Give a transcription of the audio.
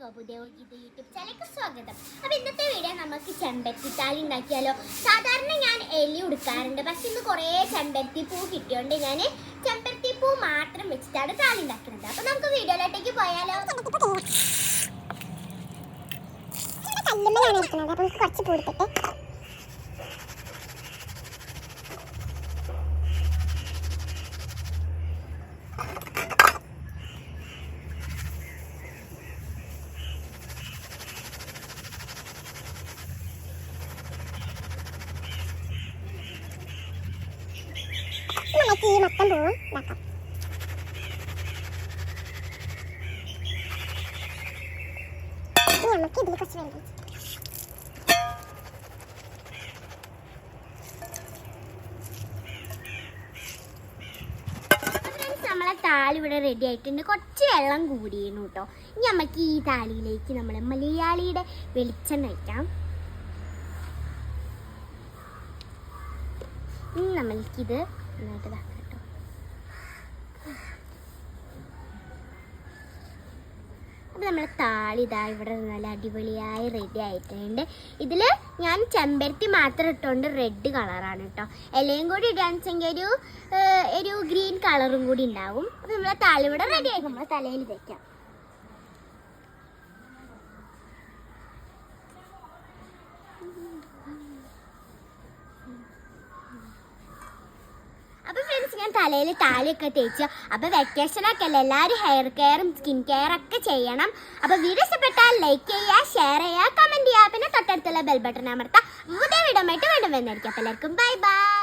പുതിയ യൂട്യൂബ് ചാനലിലേക്ക് സ്വാഗതം. അപ്പോൾ ഇന്നത്തെ വീഡിയോ നമുക്ക് ചെമ്പരത്തിത്താലി ഉണ്ടാക്കിയാലോ. സാധാരണ ഞാൻ എലി ഉടുക്കാറുണ്ട്, പക്ഷെ ഇന്ന് കുറേ ചെമ്പരത്തി പൂ കിട്ടിയോണ്ട് ഞാൻ ചെമ്പരത്തി പൂ മാത്രം വെച്ചിട്ടാണ് താലി ഉണ്ടാക്കുന്നത്. അപ്പോൾ നമുക്ക് വീഡിയോയിലോട്ടേക്ക് പോയാലോ. കുറച്ച് പൂ എടുത്തിട്ട് നമുക്ക് ഈ മൊത്തം പൂവും ഇതാക്കാം. നമുക്ക് ഇതിൽ കുറച്ച് വെള്ളം നമ്മളെ താലി ഇവിടെ റെഡി ആയിട്ടുണ്ട്. കുറച്ച് വെള്ളം കൂടിയിരുന്നു കേട്ടോ. ഇനി നമുക്ക് ഈ താലിയിലേക്ക് നമ്മളെ മലയാളിയുടെ വെളിച്ചെണ്ണ വയ്ക്കാം. നമ്മൾക്കിത് നന്നായിട്ട് ഇതാക്കാം കേട്ടോ. അപ്പോൾ നമ്മളെ താളി ഇതാ ഇവിടെ നല്ല അടിപൊളിയായി റെഡി ആയിട്ടുണ്ട്. ഇതിൽ ഞാൻ ചെമ്പരത്തി മാത്രം ഇട്ടുകൊണ്ട് റെഡ് കളറാണ് കേട്ടോ. ഇലയും കൂടി ഇടാന്ന് വെച്ചെങ്കിൽ ഒരു ഗ്രീൻ കളറും കൂടി ഉണ്ടാവും. അപ്പോൾ നമ്മളെ താളി ഇവിടെ റെഡി ആയി. നമ്മളെ തലയിൽ വയ്ക്കാം. അപ്പോൾ ഫ്രണ്ട്സ്, ഞാൻ തലയിൽ താലിയൊക്കെ തേച്ചു. അപ്പോൾ വെക്കേഷനൊക്കെ അല്ലേ, എല്ലാവരും ഹെയർ കെയറും സ്കിൻ കെയർ ഒക്കെ ചെയ്യണം. അപ്പോൾ വീഡിയോ ഇഷ്ടപ്പെട്ടാൽ ലൈക്ക് ചെയ്യുക, ഷെയർ ചെയ്യുക, കമൻറ്റ് ചെയ്യുക, പിന്നെ തൊട്ടടുത്തുള്ള ബെൽ ബട്ടൺ അമർത്താം. പുതിയ വീഡിയോ ആയിട്ട് വീണ്ടും വന്നിരിക്കും. അപ്പോൾ എല്ലാവർക്കും ബൈ ബൈ.